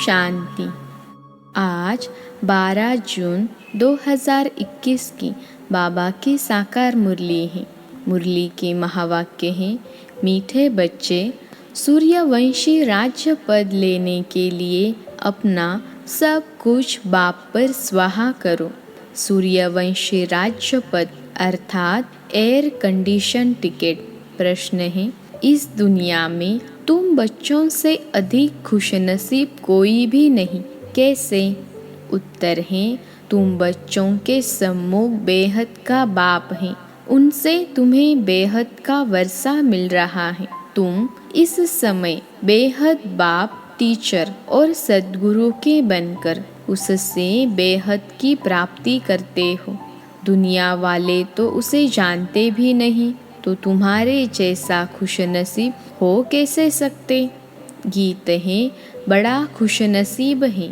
शांति। आज 12 जून 2021 की बाबा की साकार मुरली है। मुरली के महावाक्य हैं, मीठे बच्चे, सूर्यवंशी राज्य पद लेने के लिए अपना सब कुछ बाप पर स्वाहा करो। सूर्यवंशी राज्य पद अर्थात एयर कंडीशन टिकट। प्रश्न है, इस दुनिया में तुम बच्चों से अधिक खुशनसीब कोई भी नहीं, कैसे? उत्तर है, तुम बच्चों के सम्मुख बेहद का बाप हैं। उनसे तुम्हें बेहद का वर्षा मिल रहा है। तुम इस समय बेहद बाप, टीचर और सद्गुरु के बनकर उससे बेहद की प्राप्ति करते हो। दुनिया वाले तो उसे जानते भी नहीं, तो तुम्हारे जैसा खुशनसीब हो कैसे सकते? गीत है, बड़ा खुशनसीब है।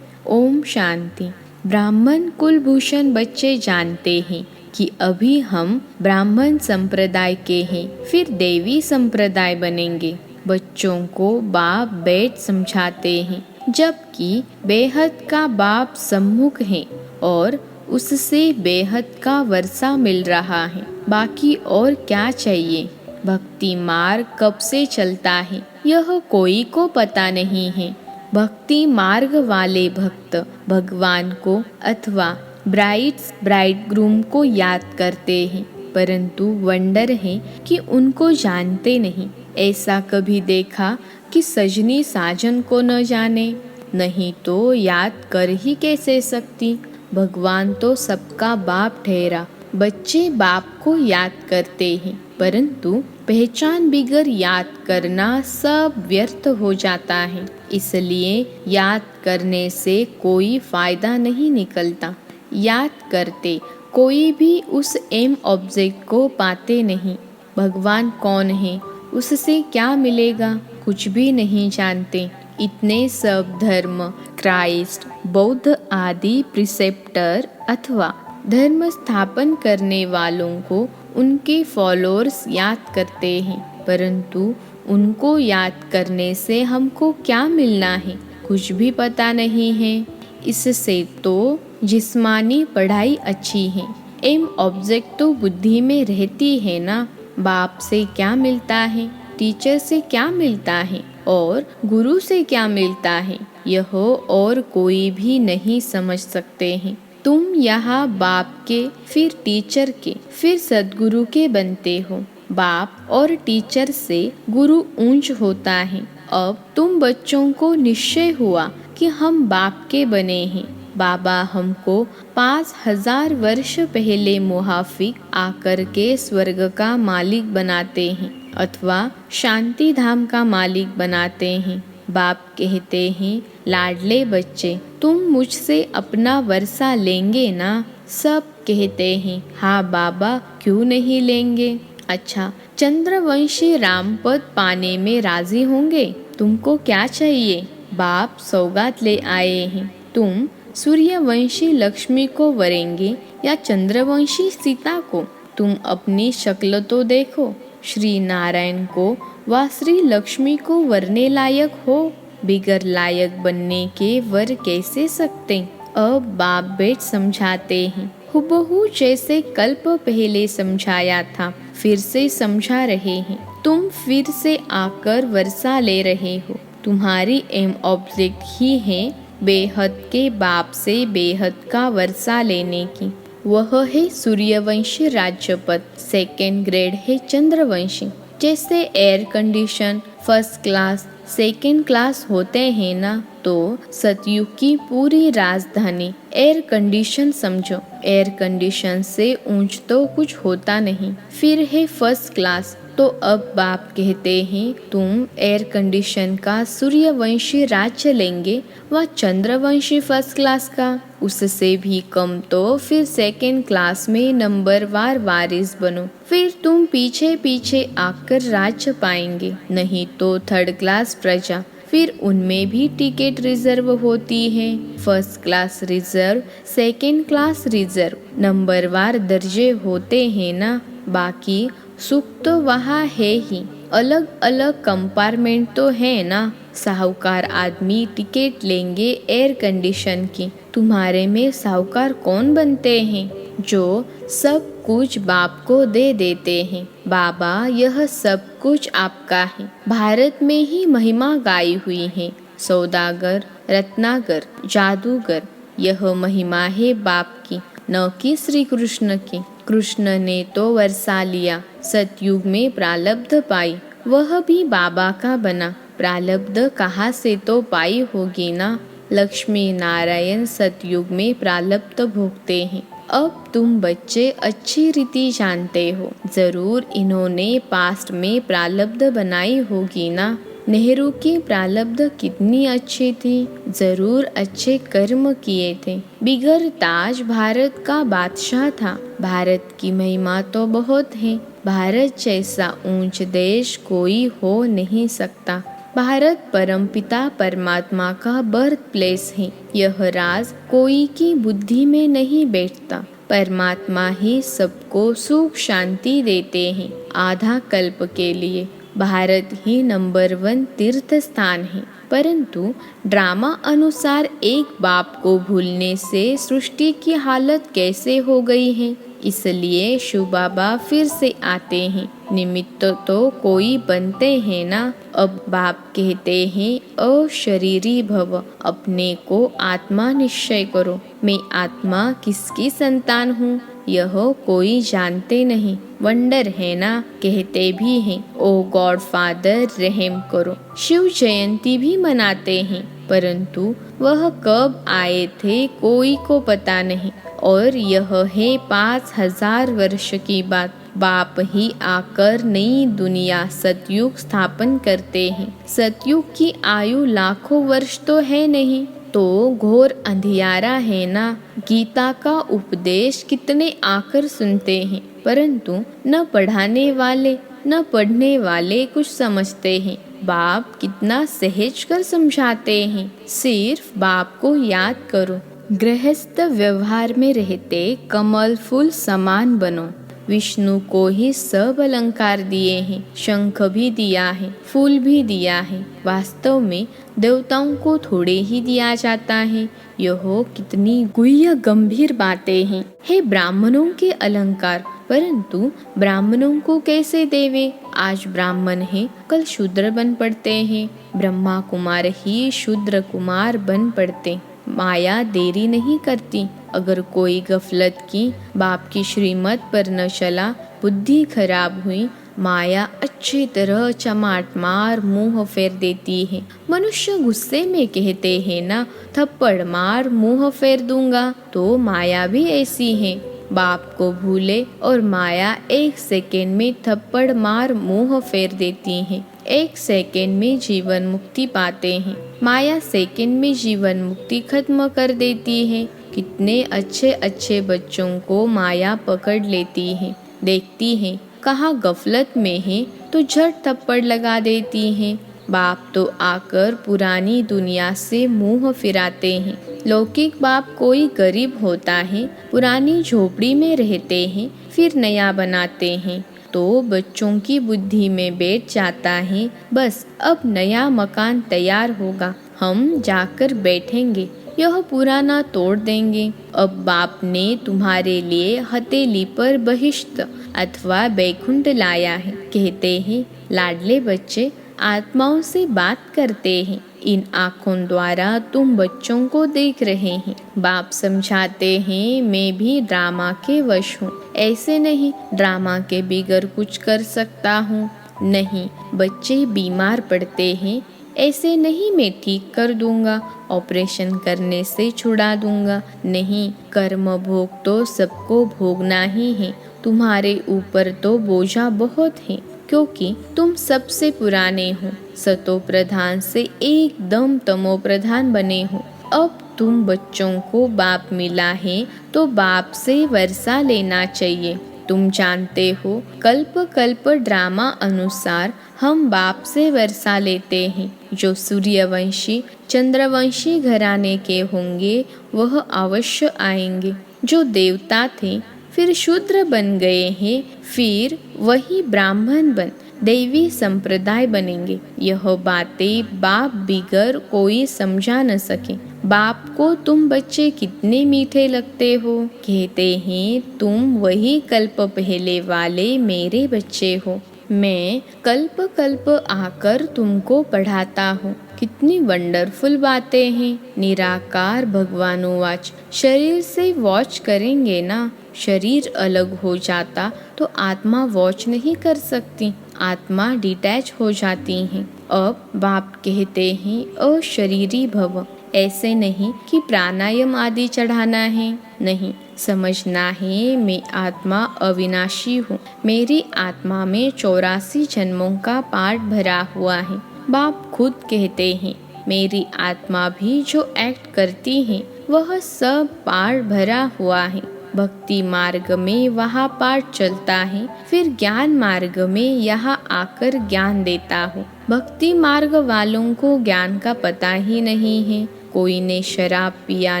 ओम शांति। ब्राह्मण कुलभूषण बच्चे जानते हैं कि अभी हम ब्राह्मण संप्रदाय के हैं, फिर देवी संप्रदाय बनेंगे। बच्चों को बाप बेट समझाते हैं, जबकि बेहद का बाप सम्मुख है और उससे बेहद का वर्षा मिल रहा है। बाकी और क्या चाहिए? भक्ति मार्ग कब से चलता है यह कोई को पता नहीं है। भक्ति मार्ग वाले भक्त भगवान को अथवा ब्राइडग्रूम को याद करते हैं, परंतु वंडर है कि उनको जानते नहीं। ऐसा कभी देखा कि सजनी साजन को न जाने? नहीं तो याद कर ही कैसे सकती? भगवान तो सबका बाप ठहरा। बच्चे बाप को याद करते हैं, परंतु पहचान बिगर याद करना सब व्यर्थ हो जाता है। इसलिए याद करने से कोई फायदा नहीं निकलता। याद करते कोई भी उस एम ऑब्जेक्ट को पाते नहीं। भगवान कौन है, उससे क्या मिलेगा, कुछ भी नहीं जानते। इतने सब धर्म, क्राइस्ट, बौद्ध आदि प्रिसेप्टर अथवा धर्म स्थापन करने वालों को उनके फॉलोअर्स याद करते हैं, परंतु उनको याद करने से हमको क्या मिलना है, कुछ भी पता नहीं है। इससे तो जिस्मानी पढ़ाई अच्छी है। एम ऑब्जेक्ट तो बुद्धि में रहती है ना। बाप से क्या मिलता है, टीचर से क्या मिलता है और गुरु से क्या मिलता है, यह और कोई भी नहीं समझ सकते हैं। तुम यहाँ बाप के, फिर टीचर के, फिर सद्गुरु के बनते हो। बाप और टीचर से गुरु ऊंच होता है। अब तुम बच्चों को निश्चय हुआ कि हम बाप के बने हैं। बाबा हमको 5000 वर्ष पहले मुहाफिक आकर के स्वर्ग का मालिक बनाते हैं अथवा शांति धाम का मालिक बनाते हैं। बाप कहते हैं, लाडले बच्चे, तुम मुझसे अपना वर्षा लेंगे ना? सब कहते हैं, हाँ बाबा, क्यों नहीं लेंगे। अच्छा, चंद्रवंशी रामपद पाने में राजी होंगे? तुमको क्या चाहिए? बाप सौगात ले आए हैं। तुम सूर्यवंशी लक्ष्मी को वरेंगे या चंद्रवंशी सीता को? तुम अपनी शक्ल तो देखो। श्री नारायण को व श्री लक्ष्मी को वरने लायक हो, बिगर लायक बनने के वर कैसे सकते? अब बाप बेट समझाते हैं, हुबहू जैसे कल्प पहले समझाया था, फिर से समझा रहे हैं। तुम फिर से आकर वर्षा ले रहे हो। तुम्हारी एम ऑब्जेक्ट ही है बेहद के बाप से बेहद का वर्षा लेने की। वह है सूर्यवंशी राज्य पद। सेकेंड ग्रेड है चंद्रवंशी। जैसे air condition first class, second class होते हैं ना, तो सतयुग की पूरी राजधानी एयर कंडीशन समझो। एयर कंडीशन से ऊंच तो कुछ होता नहीं। फिर है फर्स्ट क्लास। तो अब बाप कहते हैं, तुम एयर कंडीशन का सूर्यवंशी राज्य लेंगे व चंद्रवंशी फर्स्ट क्लास का, उससे भी कम तो फिर सेकेंड क्लास में नंबरवार वारिस बनो। फिर तुम पीछे पीछे आकर राज्य पाएंगे, नहीं तो थर्ड क्लास प्रजा। फिर उनमें भी टिकट रिजर्व होती है। First class reserve, second class reserve, नंबरवार दर्जे होते हैं ना। बाकी सुख तो वहाँ है ही, अलग अलग कंपार्टमेंट तो है ना। साहूकार आदमी टिकट लेंगे एयर कंडीशन की, तुम्हारे में साहूकार कौन बनते हैं जो सब कुछ बाप को दे देते हैं। बाबा यह सब कुछ आपका है। भारत में ही महिमा गाई हुई है, सौदागर, रत्नाकर, जादूगर, यह महिमा है बाप की, न कि श्री कृष्ण की। कृष्ण ने तो वर्षा लिया, सतयुग में प्रालब्ध पाई, वह भी बाबा का बना। प्रालब्ध कहाँ से तो पाई होगी ना, लक्ष्मी नारायण सतयुग में प्रालब्ध भोगते हैं। अब तुम बच्चे अच्छी रीति जानते हो, जरूर इन्होंने पास्ट में प्रालब्ध बनाई होगी ना। नेहरू की प्रालब्ध कितनी अच्छी थी, जरूर अच्छे कर्म किए थे। बिगर ताज भारत का बादशाह था। भारत की महिमा तो बहुत है, भारत जैसा ऊंच देश कोई हो नहीं सकता। भारत परमपिता परमात्मा का बर्थ प्लेस है। यह राज कोई की बुद्धि में नहीं बैठता। परमात्मा ही सबको सुख शांति देते हैं आधा कल्प के लिए। भारत ही नंबर 1 तीर्थ स्थान है। परंतु ड्रामा अनुसार एक बाप को भूलने से सृष्टि की हालत कैसे हो गई है। इसलिए शिव बाबा फिर से आते हैं। निमित्त तो कोई बनते हैं ना। अब बाप कहते हैं अशरीरी भव, अपने को आत्मा निश्चय करो। मैं आत्मा किसकी संतान हूँ यह कोई जानते नहीं। वंडर है ना, कहते भी हैं ओ गॉड फादर रहम करो। शिव जयंती भी मनाते हैं, परंतु वह कब आए थे कोई को पता नहीं। और यह है 5000 वर्ष की बात। बाप ही आकर नई दुनिया सतयुग स्थापन करते हैं। सतयुग की आयु लाखों वर्ष तो है नहीं, तो घोर अंधियारा है ना। गीता का उपदेश कितने आकर सुनते हैं, परंतु न पढ़ाने वाले न पढ़ने वाले कुछ समझते हैं। बाप कितना सहज कर समझाते हैं। सिर्फ बाप को याद करो। गृहस्थ व्यवहार में रहते कमल फूल समान बनो। विष्णु को ही सब अलंकार दिए हैं, शंख भी दिया है, फूल भी दिया है। वास्तव में देवताओं को थोड़े ही दिया जाता है। यह कितनी गुह्य गंभीर बातें हैं। हे ब्राह्मणों के अलंकार, परंतु ब्राह्मणों को कैसे देवे। आज ब्राह्मण है, कल शूद्र बन पड़ते हैं। ब्रह्मा कुमार ही शूद्र कुमार बन पड़ते। माया देरी नहीं करती। अगर कोई गफलत की, बाप की श्रीमत पर न चला, बुद्धि खराब हुई, माया अच्छी तरह चमाट मार मुंह फेर देती है। मनुष्य गुस्से में कहते हैं ना, थप्पड़ मार मुंह फेर दूंगा। तो माया भी ऐसी है। बाप को भूले और माया 1 सेकेंड में थप्पड़ मार मुंह फेर देती है। 1 सेकेंड में जीवन मुक्ति पाते हैं। माया सेकेंड में जीवन मुक्ति खत्म कर देती है। कितने अच्छे अच्छे बच्चों को माया पकड़ लेती है। देखती है कहाँ गफलत में है तो झट थप्पड़ लगा देती है। बाप तो आकर पुरानी दुनिया से मुंह फिराते हैं। लौकिक बाप कोई गरीब होता है, पुरानी झोपड़ी में रहते हैं, फिर नया बनाते हैं, तो बच्चों की बुद्धि में बैठ जाता है बस अब नया मकान तैयार होगा, हम जाकर बैठेंगे, यह पुराना तोड़ देंगे। अब बाप ने तुम्हारे लिए हथेली पर बहिश्त अथवा बैकुंठ लाया है। कहते हैं लाडले बच्चे आत्माओं से बात करते हैं। इन आँखों द्वारा तुम बच्चों को देख रहे हैं। बाप समझाते हैं मैं भी ड्रामा के वश हूँ। ऐसे नहीं ड्रामा के बिगर कुछ कर सकता हूँ। नहीं, बच्चे बीमार पड़ते हैं, ऐसे नहीं मैं ठीक कर दूंगा, ऑपरेशन करने से छुड़ा दूंगा। नहीं, कर्म भोग तो सबको भोगना ही है। तुम्हारे ऊपर तो बोझा बहुत है, क्योंकि तुम सबसे पुराने हो। सतो प्रधान से एकदम तमो प्रधान बने हो। अब तुम बच्चों को बाप मिला है तो बाप से वर्षा लेना चाहिए। तुम जानते हो कल्प कल्प ड्रामा अनुसार हम बाप से वर्षा लेते हैं। जो सूर्यवंशी चंद्रवंशी घराने के होंगे वह अवश्य आएंगे। जो देवता थे फिर शूद्र बन गए हैं, फिर वही ब्राह्मण बन दैवी संप्रदाय बनेंगे। यह बातें बाप बिगर कोई समझा न सके। बाप को तुम बच्चे कितने मीठे लगते हो। कहते हैं तुम वही कल्प पहले वाले मेरे बच्चे हो। मैं कल्प कल्प आकर तुमको पढ़ाता हूँ। कितनी वंडरफुल बातें हैं। निराकार भगवानुवाच, शरीर से वॉच करेंगे ना। शरीर अलग हो जाता तो आत्मा वॉच नहीं कर सकती, आत्मा डिटैच हो जाती हैं। अब बाप कहते हैं अशरीरी भव। ऐसे नहीं कि प्राणायाम आदि चढ़ाना है, नहीं, समझना है मैं आत्मा अविनाशी हूँ। मेरी आत्मा में 84 जन्मों का पाठ भरा हुआ है। बाप खुद कहते हैं मेरी आत्मा भी जो एक्ट करती है वह सब पाठ भरा हुआ है। भक्ति मार्ग में वहाँ पाठ चलता है, फिर ज्ञान मार्ग में यहाँ आकर ज्ञान देता हूँ। भक्ति मार्ग वालों को ज्ञान का पता ही नहीं है। कोई ने शराब पिया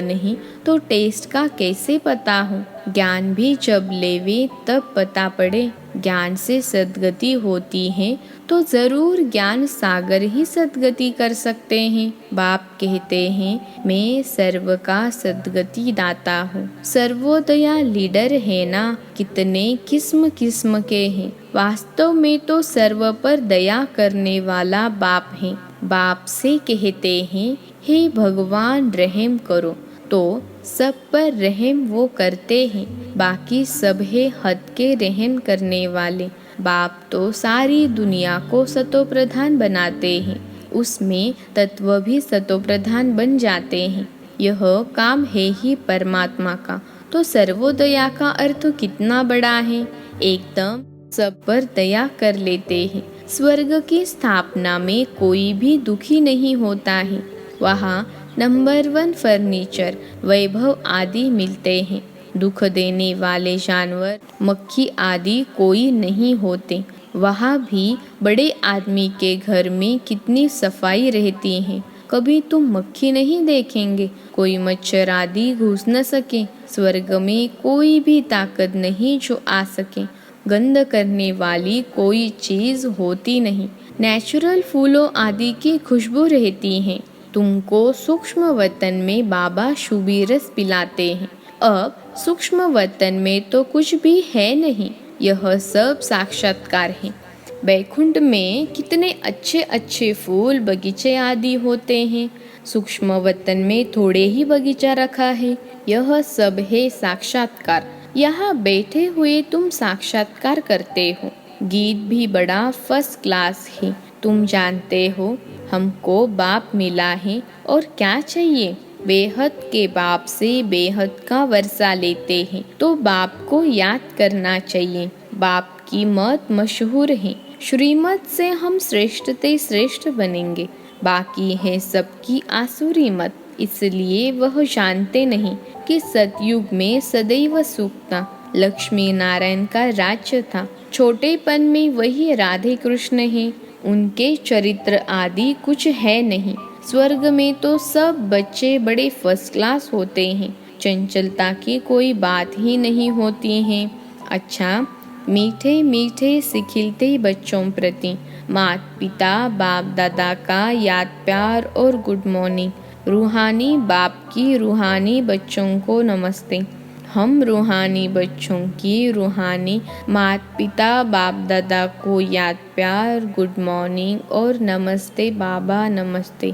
नहीं तो टेस्ट का कैसे पता हो। ज्ञान भी जब लेवे तब पता पड़े। ज्ञान से सद्गति होती है तो जरूर ज्ञान सागर ही सद्गति कर सकते हैं। बाप कहते हैं मैं सर्व का सद्गति दाता हूँ। सर्वोदया लीडर है ना, कितने किस्म किस्म के हैं। वास्तव में तो सर्व पर दया करने वाला बाप है। बाप से कहते हैं हे भगवान रहम करो, तो सब पर रहम वो करते हैं। बाकी सब है हद के रहम करने वाले। बाप तो सारी दुनिया को सतोप्रधान बनाते हैं, उसमें तत्व भी सतोप्रधान बन जाते हैं। यह काम है ही परमात्मा का। तो सर्वोदया का अर्थ कितना बड़ा है। एकदम सब पर दया कर लेते हैं। स्वर्ग की स्थापना में कोई भी दुखी नहीं होता है। वहाँ नंबर 1 फर्नीचर, वैभव आदि मिलते हैं। दुख देने वाले जानवर, मक्खी आदि कोई नहीं होते। वहाँ भी बड़े आदमी के घर में कितनी सफाई रहती है। कभी तुम मक्खी नहीं देखेंगे, कोई मच्छर आदि घुस न सके। स्वर्ग में कोई भी ताकत नहीं जो आ सके। गंध करने वाली कोई चीज होती नहीं। नेचुरल फूलों आदि की खुशबू रहती है। तुमको सूक्ष्म वतन में बाबा शुभी रस पिलाते हैं। अब सूक्ष्म वतन में तो कुछ भी है नहीं, यह सब साक्षात्कार है। बैकुंठ में कितने अच्छे अच्छे फूल बगीचे आदि होते हैं। सूक्ष्म वतन में थोड़े ही बगीचा रखा है। यह सब है साक्षात्कार। यहाँ बैठे हुए तुम साक्षात्कार करते हो। गीत भी बड़ा फर्स्ट क्लास है। तुम जानते हो हमको बाप मिला है और क्या चाहिए। बेहद के बाप से बेहद का वर्षा लेते हैं तो बाप को याद करना चाहिए। बाप की मत मशहूर है। श्रीमत से हम श्रेष्ठ ते श्रेष्ठ बनेंगे। बाकी है सबकी आसुरी मत, इसलिए वह जानते नहीं कि सतयुग में सदैव सुख था। लक्ष्मी नारायण का राज्य था। छोटेपन में वही राधे कृष्ण है। उनके चरित्र आदि कुछ है नहीं। स्वर्ग में तो सब बच्चे बड़े फर्स्ट क्लास होते हैं। चंचलता की कोई बात ही नहीं होती है। अच्छा, मीठे मीठे सिखिलते बच्चों प्रति माता पिता बाप दादा का याद प्यार और गुड मॉर्निंग। रूहानी बाप की रूहानी बच्चों को नमस्ते। हम रूहानी बच्चों की रूहानी माता पिता बाप दादा को याद प्यार गुड मॉर्निंग और नमस्ते बाबा नमस्ते।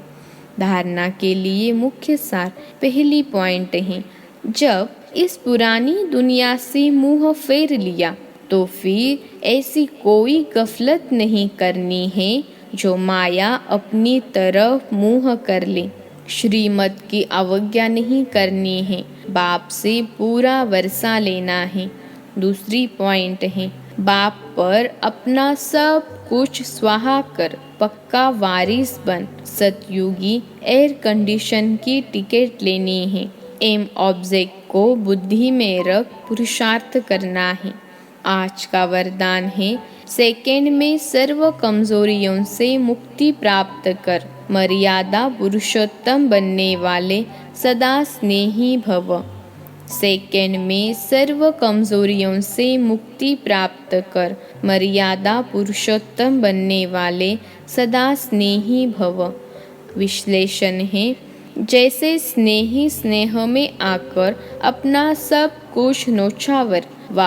धारणा के लिए मुख्य सार पहली पॉइंट है, जब इस पुरानी दुनिया से मुंह फेर लिया तो फिर ऐसी कोई गफलत नहीं करनी है जो माया अपनी तरफ मुंह कर ले। श्रीमत की अवज्ञा नहीं करनी है। बाप से पूरा वर्षा लेना है। दूसरी पॉइंट है, बाप पर अपना सब कुछ स्वाहा कर पक्का वारिस बन। सतयुगी एयर कंडीशन की टिकट लेनी है। एम ऑब्जेक्ट को बुद्धि में रख पुरुषार्थ करना है। आज का वरदान है, सेकंड में सर्व कमजोरियों से मुक्ति प्राप्त कर। मर्यादा पुरुषोत्तम बनने वाले सदा स्नेही भव। सेकंड में सर्व कमजोरियों से मुक्ति प्राप्त कर मर्यादा पुरुषोत्तम बनने वाले सदा स्नेही भव। विश्लेषण है, जैसे स्नेही स्नेह में आकर अपना सब कुछ न्योछावर व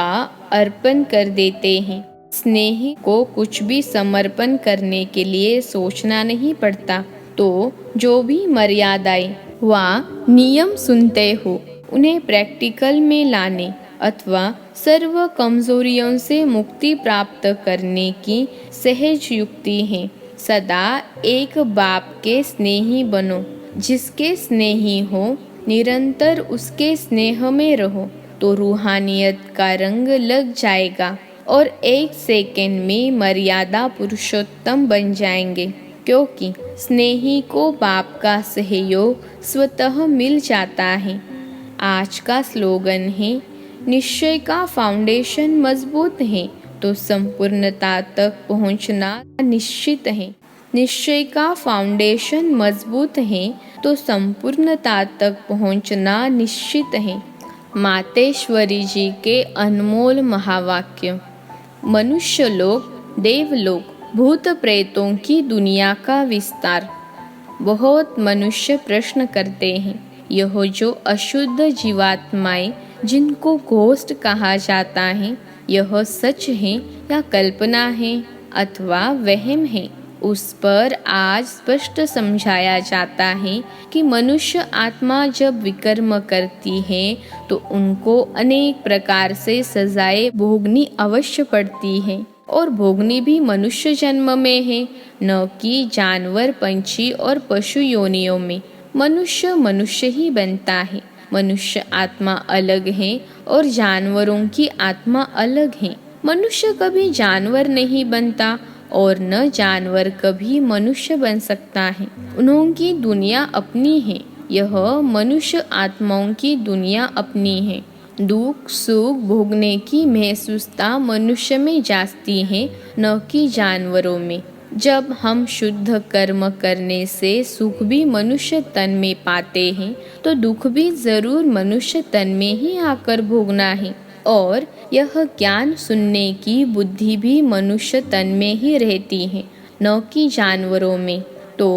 अर्पण कर देते हैं। स्नेही को कुछ भी समर्पण करने के लिए सोचना नहीं पड़ता। तो जो भी मर्यादाएं व नियम सुनते हो उन्हें प्रैक्टिकल में लाने अथवा सर्व कमजोरियों से मुक्ति प्राप्त करने की सहज युक्ति है। सदा एक बाप के स्नेही बनो। जिसके स्नेही हो निरंतर उसके स्नेह में रहो तो रूहानियत का रंग लग जाएगा और एक सेकंड में मर्यादा पुरुषोत्तम बन जाएंगे, क्योंकि स्नेही को बाप का सहयोग स्वतः मिल जाता है। आज का स्लोगन है, निश्चय का फाउंडेशन मजबूत है तो संपूर्णता तक पहुंचना निश्चित है। निश्चय का फाउंडेशन मजबूत है तो संपूर्णता तक पहुंचना निश्चित है। मातेश्वरी जी के अनमोल महावाक्य। मनुष्य लोक, देवलोक, भूत प्रेतों की दुनिया का विस्तार। बहुत मनुष्य प्रश्न करते हैं, यह जो अशुद्ध जीवात्माएं जिनको घोस्ट कहा जाता है, यह सच है या कल्पना है अथवा वहम है? उस पर आज स्पष्ट समझाया जाता है कि मनुष्य आत्मा जब विकर्म करती है तो उनको अनेक प्रकार से सजाएं भोगनी अवश्य पड़ती है, और भोगनी भी मनुष्य जन्म में है, न कि जानवर, पंछी और पशु योनियों में। मनुष्य मनुष्य ही बनता है। मनुष्य आत्मा अलग है और जानवरों की आत्मा अलग है। मनुष्य कभी जानवर नहीं बनता और न जानवर कभी मनुष्य बन सकता है। उनकी दुनिया अपनी है, यह मनुष्य आत्माओं की दुनिया अपनी है। दुख सुख भोगने की महसूसता मनुष्य में जाती है, न कि जानवरों में। जब हम शुद्ध कर्म करने से सुख भी मनुष्य तन में पाते हैं तो दुख भी जरूर मनुष्य तन में ही आकर भोगना है, और यह ज्ञान सुनने की बुद्धि भी मनुष्य तन में ही रहती है, न कि जानवरों में। तो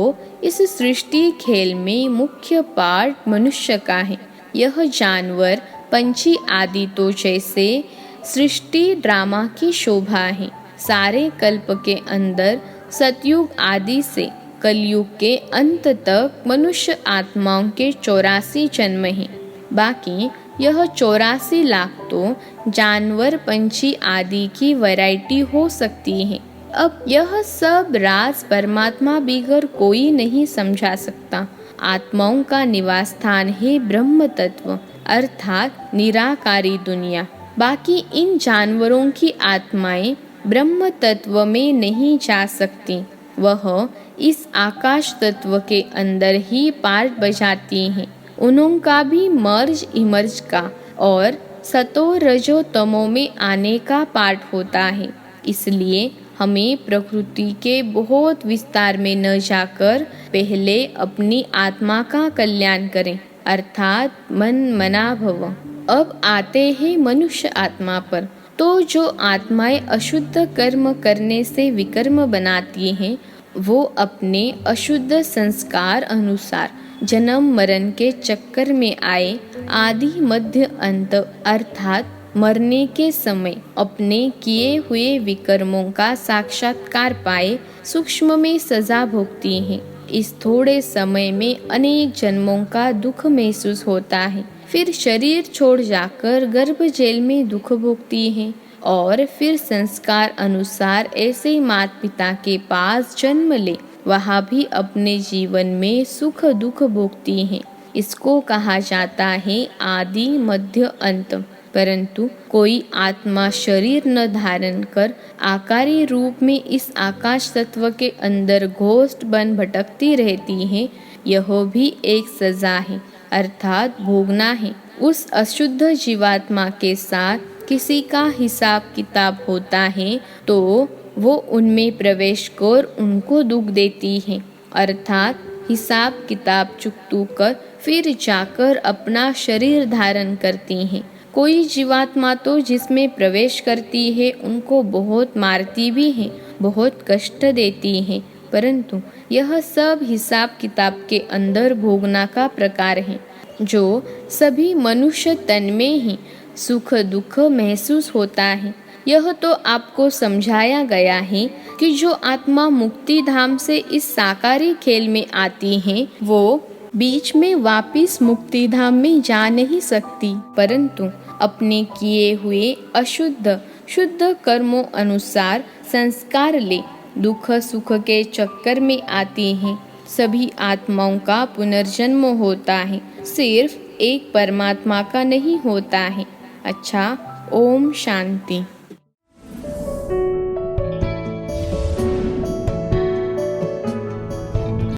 इस सृष्टि खेल में मुख्य पार्ट मनुष्य का है। यह जानवर, पंछी आदि तो जैसे सृष्टि ड्रामा की शोभा है। सारे कल्प के अंदर सतयुग आदि से कलयुग के अंत तक मनुष्य आत्माओं के 84 जन्म हैं। बाकी यह 84 लाख तो जानवर, पंछी आदि की वैरायटी हो सकती है। अब यह सब राज परमात्मा बिगर कोई नहीं समझा सकता। आत्माओं का निवास स्थान है ब्रह्म तत्व, अर्थात निराकारी दुनिया। बाकी इन जानवरों की आत्माएं ब्रह्म तत्व में नहीं जा सकती। वह इस आकाश तत्व के अंदर ही पार्ट बजाती हैं। उनका भी मर्ज इमर्ज का और सतो रजो तमो में आने का पार्ट होता है। इसलिए हमें प्रकृति के बहुत विस्तार में न जाकर पहले अपनी आत्मा का कल्याण करें, अर्थात मन मना भव। अब आते हैं मनुष्य आत्मा पर। तो जो आत्माएं अशुद्ध कर्म करने से विकर्म बनाती हैं, वो अपने अशुद्ध संस्कार अनुसार जन्म मरण के चक्कर में आए आदि मध्य अंत अर्थात मरने के समय अपने किए हुए विकर्मों का साक्षात्कार पाए सूक्ष्म में सजा भोगती हैं। इस थोड़े समय में अनेक जन्मों का दुख महसूस होता है। फिर शरीर छोड़ जाकर गर्भ जेल में दुख भोगती हैं और फिर संस्कार अनुसार ऐसे माता पिता के पास जन्म ले वहाँ भी अपने जीवन में सुख दुख भोगती हैं। इसको कहा जाता है आदि मध्य अंत। परंतु कोई आत्मा शरीर न धारण कर आकारी रूप में इस आकाश तत्व के अंदर घोस्ट बन भटकती रहती है, यह भी एक सजा है, अर्थात भोगना है। उस अशुद्ध जीवात्मा के साथ किसी का हिसाब किताब होता है तो वो उनमें प्रवेश कर उनको दुख देती है, अर्थात हिसाब किताब चुकतू कर फिर जाकर अपना शरीर धारण करती हैं। कोई जीवात्मा तो जिसमें प्रवेश करती है उनको बहुत मारती भी है, बहुत कष्ट देती है, परंतु यह सब हिसाब किताब के अंदर भोगना का प्रकार है। जो सभी मनुष्य तन में ही सुख दुख महसूस होता है। यह तो आपको समझाया गया है कि जो आत्मा मुक्ति धाम से इस साकारी खेल में आती है वो बीच में वापिस मुक्ति धाम में जा नहीं सकती, परंतु अपने किए हुए अशुद्ध शुद्ध कर्मों अनुसार संस्कार ले दुख सुख के चक्कर में आती हैं। सभी आत्माओं का पुनर्जन्म होता है, सिर्फ एक परमात्मा का नहीं होता है। अच्छा, ओम शांति।